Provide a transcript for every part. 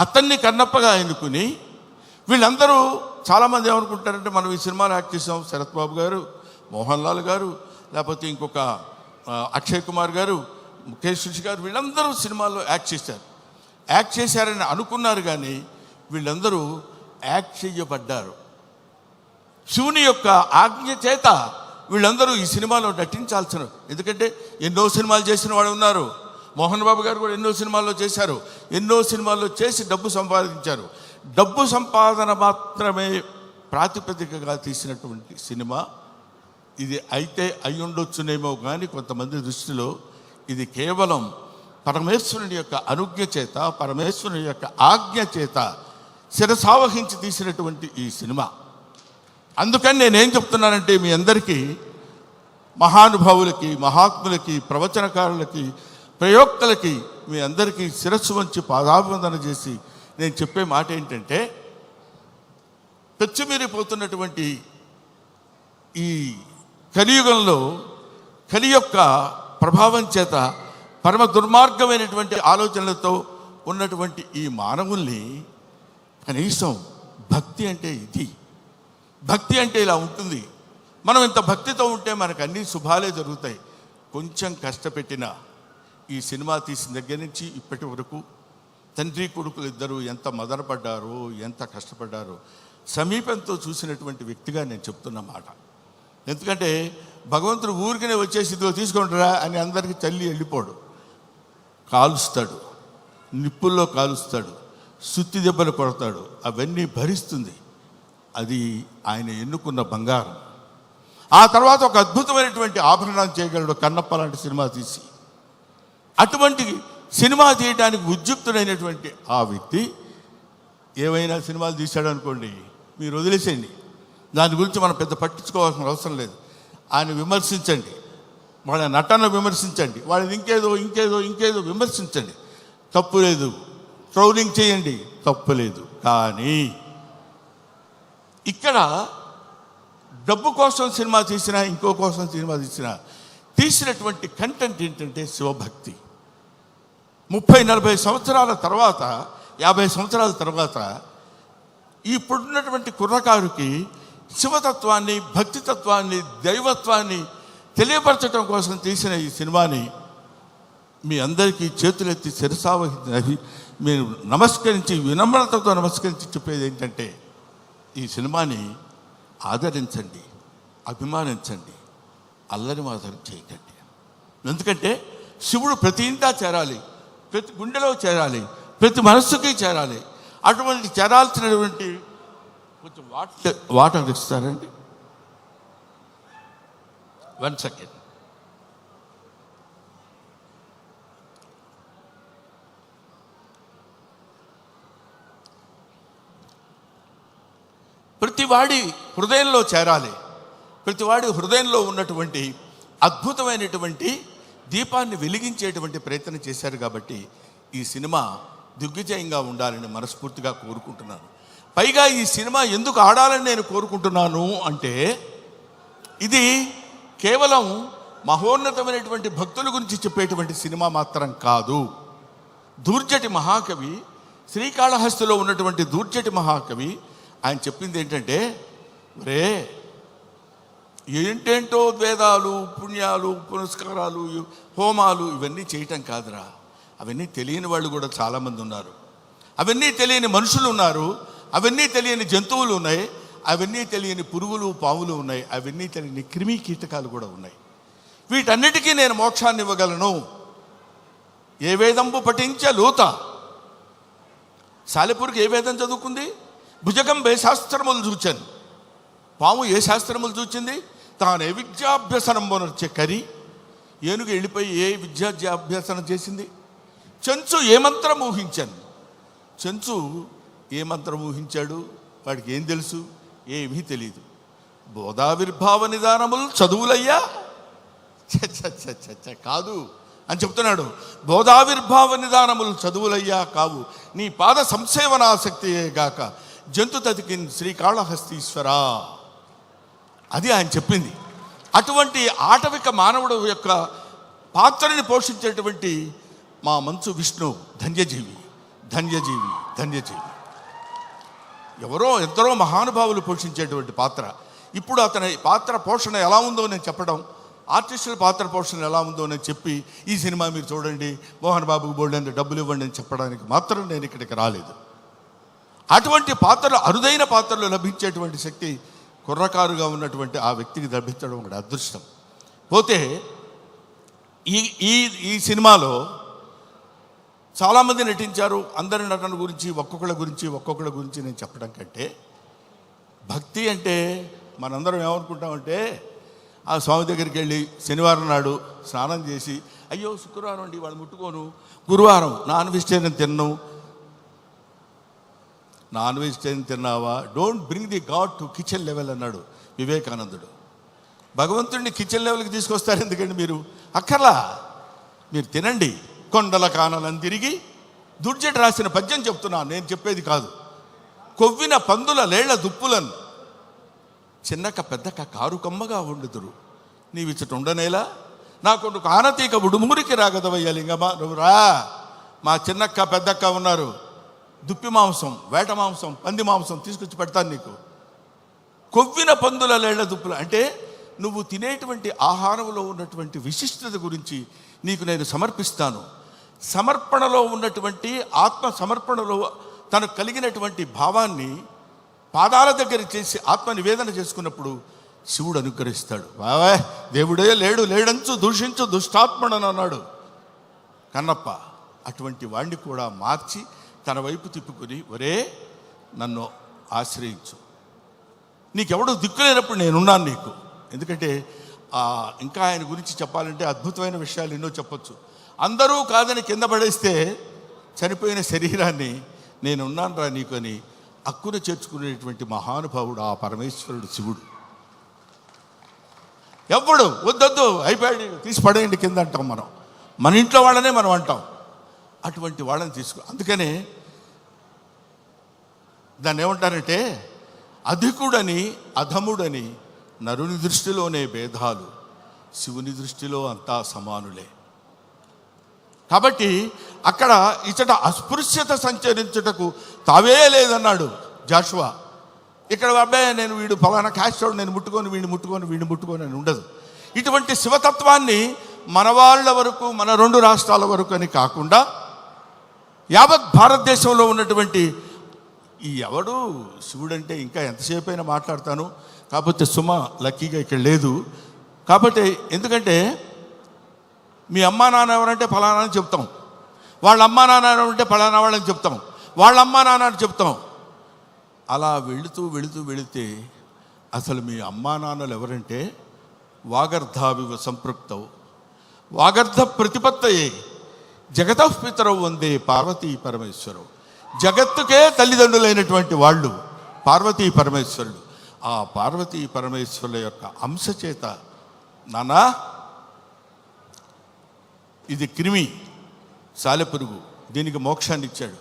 అతన్ని కన్నప్పగా ఎన్నుకుని వీళ్ళందరూ చాలామంది ఏమనుకుంటారంటే మనం ఈ సినిమాలో యాక్ట్ చేసాం, శరత్ బాబు గారు, మోహన్ లాల్ గారు, లేకపోతే ఇంకొక అక్షయ్ కుమార్ గారు, ముఖేష్ రుషి గారు, వీళ్ళందరూ సినిమాల్లో యాక్ట్ చేశారని అనుకున్నారు. కానీ వీళ్ళందరూ యాక్ట్ చేయబడ్డారు. శివుని యొక్క ఆజ్ఞ చేత వీళ్ళందరూ ఈ సినిమాలో నటించాల్సిన, ఎందుకంటే ఎన్నో సినిమాలు చేసిన వాడు ఉన్నారు. మోహన్ బాబు గారు కూడా ఎన్నో సినిమాల్లో చేశారు, ఎన్నో సినిమాల్లో చేసి డబ్బు సంపాదించారు. డబ్బు సంపాదన మాత్రమే ప్రాతిపదికగా తీసినటువంటి సినిమా ఇది అయితే అయి ఉండొచ్చునేమో, కానీ కొంతమంది దృష్టిలో ఇది కేవలం పరమేశ్వరుని యొక్క అనుజ్ఞ చేత, పరమేశ్వరుని యొక్క ఆజ్ఞ చేత శిరసావహించి తీసినటువంటి ఈ సినిమా. అందుకని నేనేం చెప్తున్నానంటే మీ అందరికీ, మహానుభావులకి, మహాత్ములకి, ప్రవచనకారులకి, ప్రయోక్తలకి మీ అందరికీ శిరస్సు వంచి పాదాభివందన చేసి నేను చెప్పే మాట ఏంటంటే, పెచ్చుమీరిపోతున్నటువంటి ఈ కలియుగంలో కలి యొక్క ప్రభావం చేత పరమ దుర్మార్గమైనటువంటి ఆలోచనలతో ఉన్నటువంటి ఈ మానవుల్ని కనీసం భక్తి అంటే ఇది, భక్తి అంటే ఇలా ఉంటుంది. మనం ఇంత భక్తితో ఉంటే మనకు అన్ని శుభాలే జరుగుతాయి. కొంచెం కష్టపెట్టిన ఈ సినిమా తీసిన దగ్గర నుంచి ఇప్పటి వరకు తండ్రి కొడుకులు ఇద్దరు ఎంత మదనపడ్డారో, ఎంత కష్టపడ్డారో సమీపంతో చూసినటువంటి వ్యక్తిగా నేను చెప్తున్న మాట. ఎందుకంటే భగవంతుడు ఊరికనే వచ్చేసి ఇదిగో తీసుకుంటారా అని అందరికీ చల్లి వెళ్ళిపోడు. కాలుస్తాడు, నిప్పుల్లో కాలుస్తాడు, సుత్తి దెబ్బలు కొడతాడు, అవన్నీ భరిస్తుంది. అది ఆయన ఎన్నుకున్న బంగారం. ఆ తర్వాత ఒక అద్భుతమైనటువంటి ఆభరణాన్ని చేయగలడు కన్నప్ప లాంటి సినిమా తీసి. అటువంటి సినిమా తీయడానికి ఉద్యుక్తుడైనటువంటి ఆ వ్యక్తి ఏమైనా సినిమాలు తీశాడు అనుకోండి, మీరు వదిలేసేయండి, దాని గురించి మనం పెద్ద పట్టించుకోవాల్సిన అవసరం లేదు. ఆయన విమర్శించండి, వాళ్ళ నటన విమర్శించండి, వాళ్ళని ఇంకేదో విమర్శించండి, తప్పు లేదు. ట్రోలింగ్ చేయండి, తప్పు లేదు. కానీ ఇక్కడ డబ్బు కోసం సినిమా తీసినా, ఇంకో కోసం సినిమా తీసినటువంటి కంటెంట్ ఏంటంటే శివభక్తి. 30-40 సంవత్సరాల తర్వాత, 50 సంవత్సరాల తర్వాత ఇప్పుడున్నటువంటి కుర్రకారుకి శివతత్వాన్ని, భక్తితత్వాన్ని, దైవత్వాన్ని తెలియపరచడం కోసం తీసిన ఈ సినిమాని మీ అందరికీ చేతులెత్తి శిరసావహించి మీరు నమస్కరించి, వినమ్రతతో నమస్కరించి చెప్పేది ఏంటంటే, ఈ సినిమాని ఆదరించండి, అభిమానించండి, అల్లరి మాత్రం చేయకండి. ఎందుకంటే శివుడు ప్రతి ఇంటా చేరాలి, ప్రతి గుండెలో చేరాలి, ప్రతి మనస్సుకి చేరాలి. అటువంటి చేరాల్సినటువంటి కొంచెం వాటర్ ఇస్తారండి. 1 సెకండ్. ప్రతివాడి హృదయంలో చేరాలి. ప్రతివాడి హృదయంలో ఉన్నటువంటి అద్భుతమైనటువంటి దీపాన్ని వెలిగించేటువంటి ప్రయత్నం చేశారు. కాబట్టి ఈ సినిమా దిగ్విజయంగా ఉండాలని మనస్ఫూర్తిగా కోరుకుంటున్నాను. పైగా ఈ సినిమా ఎందుకు ఆడాలని నేను కోరుకుంటున్నాను అంటే, ఇది కేవలం మహోన్నతమైనటువంటి భక్తుల గురించి చెప్పేటువంటి సినిమా మాత్రం కాదు. దూర్జటి మహాకవి, శ్రీకాళహస్తిలో ఉన్నటువంటి దూర్జటి మహాకవి ఆయన చెప్పింది ఏంటంటే, రే ఏంటేంటో వేదాలు, పుణ్యాలు, పునస్కారాలు, హోమాలు ఇవన్నీ చేయటం కాదురా. అవన్నీ తెలియని వాళ్ళు కూడా చాలామంది ఉన్నారు. అవన్నీ తెలియని మనుషులు ఉన్నారు. అవన్నీ తెలియని జంతువులు ఉన్నాయి. అవన్నీ తెలియని పురుగులు, పాములు ఉన్నాయి. అవన్నీ తెలియని క్రిమి కీటకాలు కూడా ఉన్నాయి. వీటన్నిటికీ నేను మోక్షాన్ని ఇవ్వగలను. ఏ వేదంబు పఠించే లోత. సాలెపురికి ఏ వేదం చదువుకుంది? భుజగం ఏ శాస్త్రములు చూచాను. పాము ఏ శాస్త్రములు చూచింది? తాను ఏ విద్యాభ్యసనం వచ్చే కరి. ఏనుగు వెళ్ళిపోయి ఏ విద్యాభ్యాసనం చేసింది? చెంచు ఏ మంత్రం ఊహించాను. చెంచు ఏ మంత్రం ఊహించాడు? వాడికి ఏం తెలుసు? ఏమీ తెలియదు. బోధావిర్భావ నిదానములు చదువులయ్యా కాదు అని చెప్తున్నాడు. బోధావిర్భావ నిదానములు చదువులయ్యా కావు, నీ పాద సంసేవనాసక్తియే గాక జంతు తతికిన్ శ్రీకాళహస్తీశ్వరా. అది ఆయన చెప్పింది. అటువంటి ఆటవిక మానవుడు యొక్క పాత్రని పోషించేటువంటి మా మంచు విష్ణు ధన్యజీవి. ధన్యజీవి, ధన్యజీవి. ఎందరో మహానుభావులు పోషించేటువంటి పాత్ర. ఇప్పుడు అతని పాత్ర పోషణ ఎలా ఉందో నేను చెప్పడం, ఆర్టిస్టుల పాత్ర పోషణ ఎలా ఉందో నేను చెప్పి ఈ సినిమా మీరు చూడండి, మోహన్ బాబుకు బోల్డెంత డబ్బులు ఇవ్వండి అని చెప్పడానికి మాత్రం నేను ఇక్కడికి రాలేదు. అటువంటి పాత్రలు, అరుదైన పాత్రలు లభించేటువంటి శక్తి కుర్రకారుగా ఉన్నటువంటి ఆ వ్యక్తికి లభించడం ఒక అదృష్టం. పోతే ఈ సినిమాలో చాలామంది నటించారు. అందరి నటన గురించి ఒక్కొక్కళ్ళ గురించి నేను చెప్పడం కంటే, భక్తి అంటే మనందరం ఏమనుకుంటామంటే, ఆ స్వామి దగ్గరికి వెళ్ళి శనివారం నాడు స్నానం చేసి, అయ్యో శుక్రవారం అండి వాళ్ళు ముట్టుకోను, గురువారం నాన్ వెజిటేరియన్ తిన్నావా, don't bring the God to kitchen level అన్నాడు వివేకానందుడు. భగవంతుడిని కిచెన్ లెవెల్కి తీసుకొస్తారు ఎందుకండి మీరు? అక్కర్లా, మీరు తినండి. కొండల కానలను తిరిగి దుర్జట రాసిన పద్యం చెప్తున్నా, నేను చెప్పేది కాదు. కొవ్విన పందుల లేళ్ల దుప్పులను చిన్నక పెద్దక కారు కమ్మగా ఉండుదురు, నీవిచ్చట ఉండనేలా నా కొడుకు ఆనతీక ఉడుమురికి రాగదవయ్యా లింగమా, నువ్వు రా. మా చిన్నక్క పెద్దక్క ఉన్నారు, దుప్పి మాంసం, వేట మాంసం, పంది మాంసం తీసుకొచ్చి పెడతాను నీకు. కొవ్విన పందుల లేళ్ల దుప్పులు అంటే నువ్వు తినేటువంటి ఆహారంలో ఉన్నటువంటి విశిష్టత గురించి నీకు నేను సమర్పిస్తాను. సమర్పణలో ఉన్నటువంటి ఆత్మ సమర్పణలో తనకు కలిగినటువంటి భావాన్ని పాదాల దగ్గర చేసి ఆత్మ నివేదన చేసుకున్నప్పుడు శివుడు అనుగ్రహిస్తాడు. బావా దేవుడే లేడంచు దూషించు దుష్టాత్మడని అన్నాడు కన్నప్ప. అటువంటి వాణ్ణి కూడా మార్చి తన వైపు తిప్పుకొని, ఒరే నన్ను ఆశ్రయించు, నీకెవడో దిక్కు లేనప్పుడు నేనున్నాను నీకు. ఎందుకంటే ఇంకా ఆయన గురించి చెప్పాలంటే అద్భుతమైన విషయాలు ఎన్నో చెప్పొచ్చు. అందరూ కాదని కింద పడేస్తే చనిపోయిన శరీరాన్ని నేనున్నాను రా నీకు అని అక్కున చేర్చుకునేటువంటి మహానుభావుడు ఆ పరమేశ్వరుడు శివుడు. ఎవ్వడు వద్దొద్దు అయిపోయాడు తీసి పడేయండి కింద అంటాం మనం, మన ఇంట్లో వాళ్ళనే మనం అంటాం. అటువంటి వాళ్ళని అందుకనే దాన్ని ఏమంటారంటే, అధికుడని అధముడని నరుని దృష్టిలోనే భేదాలు, శివుని దృష్టిలో అంతా సమానులే. కాబట్టి అక్కడ ఇచ్చట అస్పృశ్యత సంచరించుటకు తావే లేదన్నాడు జాషువా. ఇక్కడ అబ్బాయి నేను వీడు ఫలానా క్యాస్ట్ నేను వీడిని ముట్టుకొని అని ఉండదు. ఇటువంటి శివతత్వాన్ని మన వాళ్ళ వరకు, మన 2 రాష్ట్రాల వరకు అని కాకుండా యావత్ భారతదేశంలో ఉన్నటువంటి ఎవడు శివుడంటే ఇంకా ఎంతసేపు అయినా మాట్లాడతాను. కాకపోతే సుమ లక్కీగా ఇక్కడ లేదు. కాబట్టి ఎందుకంటే మీ అమ్మా నాన్న ఎవరంటే ఫలానా అని చెప్తాం, వాళ్ళ అమ్మా నాన్న ఎవరంటే ఫలానా వాళ్ళని చెప్తాం, వాళ్ళ అమ్మా నాన్న అని చెప్తాం. అలా వెళితే అసలు మీ అమ్మా నాన్నలు ఎవరంటే వాగర్ధావివ సంపృక్తవు వాగర్ధ ప్రతిపత్తయే జగతః పితరవు వందే పార్వతీ పరమేశ్వరవు. జగత్తుకే తల్లిదండ్రులైనటువంటి వాళ్ళు పార్వతీ పరమేశ్వరుడు. ఆ పార్వతీ పరమేశ్వరుల యొక్క అంశ చేత, నానా ఇది క్రిమి సాలెపురుగు, దీనికి మోక్షాన్ని ఇచ్చాడు.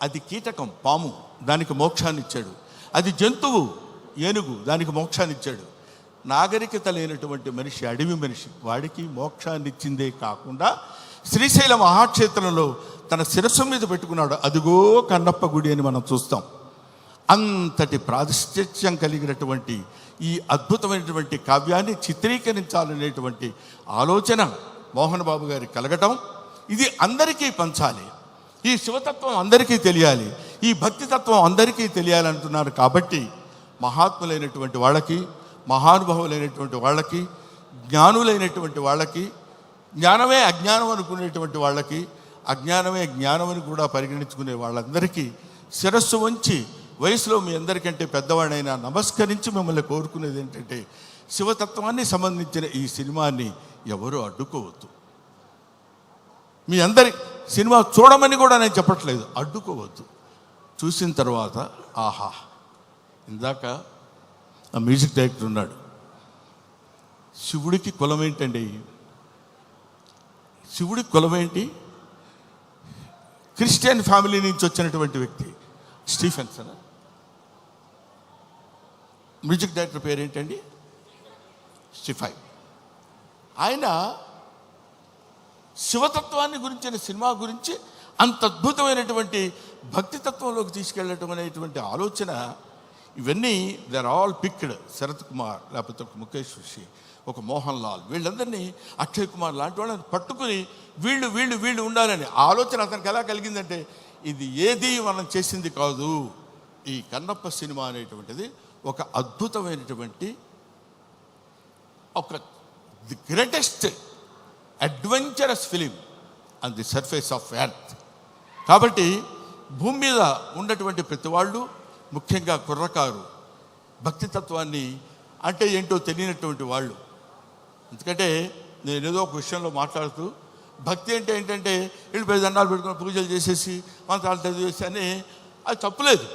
అది కీటకం పాము, దానికి మోక్షాన్ని ఇచ్చాడు. అది జంతువు ఏనుగు, దానికి మోక్షాన్ని ఇచ్చాడు. నాగరికత లేనటువంటి మనిషి, అడవి మనిషి, వాడికి మోక్షాన్ని ఇచ్చిందే కాకుండా శ్రీశైల మహాక్షేత్రంలో తన శిరస్సు మీద పెట్టుకున్నాడు. అదిగో కన్నప్ప గుడి అని మనం చూస్తాం. అంతటి ప్రాతిష్ఠ్యం కలిగినటువంటి ఈ అద్భుతమైనటువంటి కావ్యాన్ని చిత్రీకరించాలనేటువంటి ఆలోచన మోహన్ బాబు గారికి కలగటం, ఇది అందరికీ పంచాలి, ఈ శివతత్వం అందరికీ తెలియాలి, ఈ భక్తితత్వం అందరికీ తెలియాలంటున్నారు. కాబట్టి మహాత్ములైనటువంటి వాళ్ళకి, మహానుభావులైనటువంటి వాళ్ళకి, జ్ఞానులైనటువంటి వాళ్ళకి, జ్ఞానమే అజ్ఞానం అనుకునేటువంటి వాళ్ళకి, అజ్ఞానమే జ్ఞానం అని కూడా పరిగణించుకునే వాళ్ళందరికీ శిరస్సు వంచి వయసులో మీ అందరికంటే పెద్దవాడైనా నమస్కరించి మిమ్మల్ని కోరుకునేది ఏంటంటే, శివతత్వాన్ని సంబంధించిన ఈ సినిమాని ఎవరూ అడ్డుకోవద్దు. మీ అందరి సినిమా చూడమని కూడా నేను చెప్పట్లేదు, అడ్డుకోవద్దు. చూసిన తర్వాత ఆహా, ఇందాక ఆ మ్యూజిక్ డైరెక్టర్ ఉన్నాడు, శివుడికి కులం ఏంటండి? శివుడికి కులం ఏంటి? క్రిస్టియన్ ఫ్యామిలీ నుంచి వచ్చినటువంటి వ్యక్తి స్టీఫెన్సన్. మ్యూజిక్ డైరెక్టర్ పేరు ఏంటండి? స్టిఫై. ఆయన శివతత్వాన్ని గురించిన సినిమా గురించి అంత అద్భుతమైనటువంటి భక్తితత్వంలోకి తీసుకెళ్ళటం అనేటువంటి ఆలోచన, ఇవన్నీ they are all picked. Sharath Kumar, లేకపోతే ఒక ముఖేష్ ఋషి, ఒక మోహన్ లాల్, వీళ్ళందరినీ, అక్షయ్ కుమార్ లాంటి వాళ్ళని పట్టుకుని వీళ్ళు వీళ్ళు వీళ్ళు ఉండాలని ఆలోచన అతనికి ఎలా కలిగిందంటే, ఇది ఏది మనం చేసింది కాదు, ఈ కన్నప్ప సినిమా అనేటువంటిది ఒక అద్భుతమైనటువంటి, ఒక the greatest adventurous film on the surface of earth. కాబట్టి భూమి మీద ఉన్నటువంటి ప్రతి వాళ్ళు, ముఖ్యంగా కుర్రకారు, భక్తితత్వాన్ని అంటే ఏంటో తెలియనటువంటి వాళ్ళు. ఎందుకంటే నేను ఏదో ఒక విషయంలో మాట్లాడుతూ, భక్తి అంటే ఏంటంటే వెళ్ళిపోయి దండాలు పెట్టుకుని పూజలు చేసేసి మంత్రాలు చదివేసి అని, అది తప్పులేదు,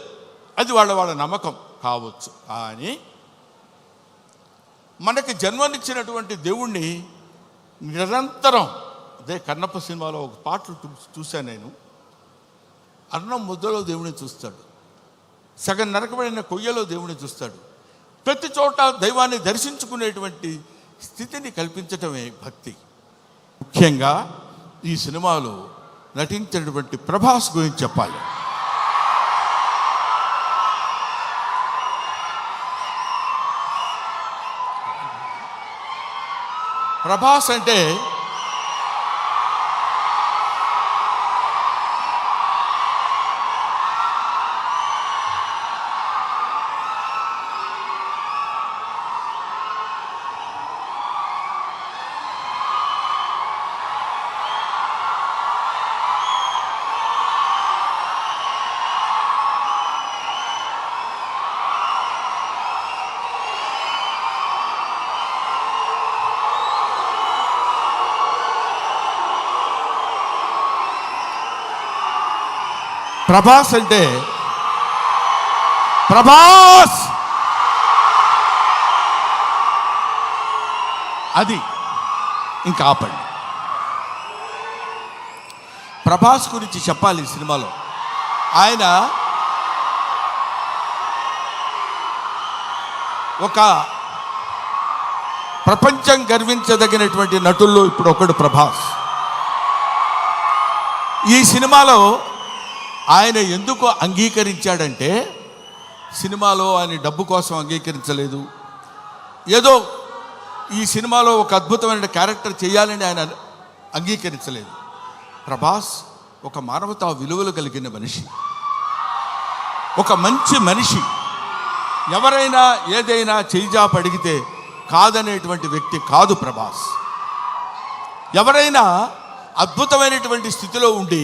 అది వాళ్ళ నమ్మకం కావచ్చు. కానీ మనకి జన్మనిచ్చినటువంటి దేవుణ్ణి నిరంతరం, అదే కన్నప్ప సినిమాలో ఒక పాటలు చూశాను నేను. అన్నం ముద్దలో దేవుడిని చూస్తాడు, సగం నరకబడిన కొయ్యలో దేవుడిని చూస్తాడు. ప్రతి చోట దైవాన్ని దర్శించుకునేటువంటి స్థితిని కల్పించటమే భక్తి. ముఖ్యంగా ఈ సినిమాలో నటించినటువంటి ప్రభాస్ గురించి చెప్పాలి. ప్రభాస్ అంటే ప్రభాస్ అంటే ప్రభాస్ అది ఇంకా ఆపండి. ప్రభాస్ గురించి చెప్పాలి ఈ సినిమాలో. ఆయన ఒక ప్రపంచం గర్వించదగినటువంటి నటుల్లో ఇప్పుడు ఒకడు ప్రభాస్. ఈ సినిమాలో ఆయన ఎందుకు అంగీకరించాడంటే, సినిమాలో ఆయన డబ్బు కోసం అంగీకరించలేదు, ఏదో ఈ సినిమాలో ఒక అద్భుతమైన క్యారెక్టర్ చేయాలని ఆయన అంగీకరించలేదు. ప్రభాస్ ఒక మానవతా విలువలు కలిగిన మనిషి, ఒక మంచి మనిషి. ఎవరైనా ఏదైనా చేయిజాప అడిగితే కాదనేటువంటి వ్యక్తి కాదు ప్రభాస్. ఎవరైనా అద్భుతమైనటువంటి స్థితిలో ఉండి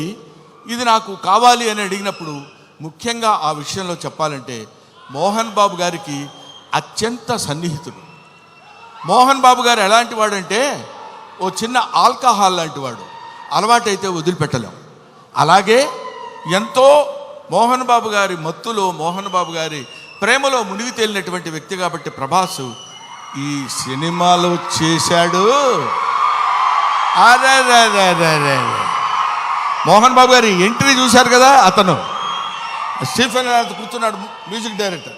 ఇది నాకు కావాలి అని అడిగినప్పుడు, ముఖ్యంగా ఆ విషయంలో చెప్పాలంటే మోహన్ బాబు గారికి అత్యంత సన్నిహితుడు. మోహన్ బాబు గారు ఎలాంటి వాడంటే, ఓ చిన్న ఆల్కహాల్ లాంటి వాడు, అలవాటైతే వదిలిపెట్టలేం. అలాగే ఎంతో మోహన్ బాబు గారి మత్తులో, మోహన్ బాబు గారి ప్రేమలో మునిగి తేలినటువంటి వ్యక్తి. కాబట్టి ప్రభాస్ ఈ సినిమాలో చేశాడు. అరే మోహన్ బాబు గారి ఎంట్రీ చూశారు కదా, అతను స్టీఫెన్ కూర్చున్నాడు, మ్యూజిక్ డైరెక్టర్.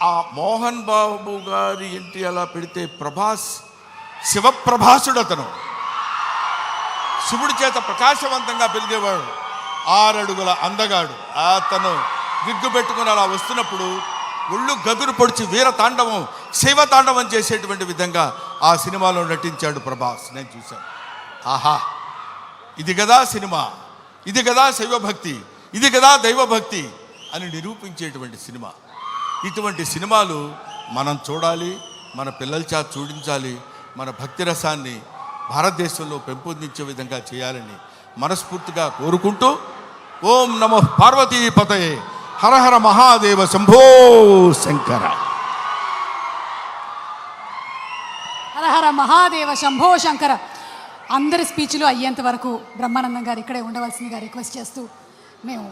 ఆ మోహన్ బాబు గారి ఎంట్రీ అలా పెడితే ప్రభాస్ శివప్రభాసుడు. అతను శివుడి చేత ప్రకాశవంతంగా పెరిగేవాడు, 6 అడుగుల అందగాడు. అతను విగ్గు పెట్టుకుని అలా వస్తున్నప్పుడు ఒళ్ళు గగురు పొడిచి వీర తాండవం, శైవ తాండవం చేసేటువంటి విధంగా ఆ సినిమాలో నటించాడు ప్రభాస్. నేను చూశాను. ఆహా, ఇది కదా సినిమా, ఇది కదా శైవభక్తి, ఇది కదా దైవభక్తి అని నిరూపించేటువంటి సినిమా. ఇటువంటి సినిమాలు మనం చూడాలి, మన పిల్లల చేత చూడించాలి. మన భక్తి రసాన్ని భారతదేశంలో పెంపొందించే విధంగా చేయాలని మనస్ఫూర్తిగా కోరుకుంటూ, ఓం నమో పార్వతీపతయే, హర హర మహాదేవ, శంభో శంకర. హర హర మహాదేవ, శంభో శంకర. అందరి స్పీచ్లు అయ్యేంత వరకు బ్రహ్మానందం గారు ఇక్కడే ఉండవలసిందిగా రిక్వెస్ట్ చేస్తూ మేము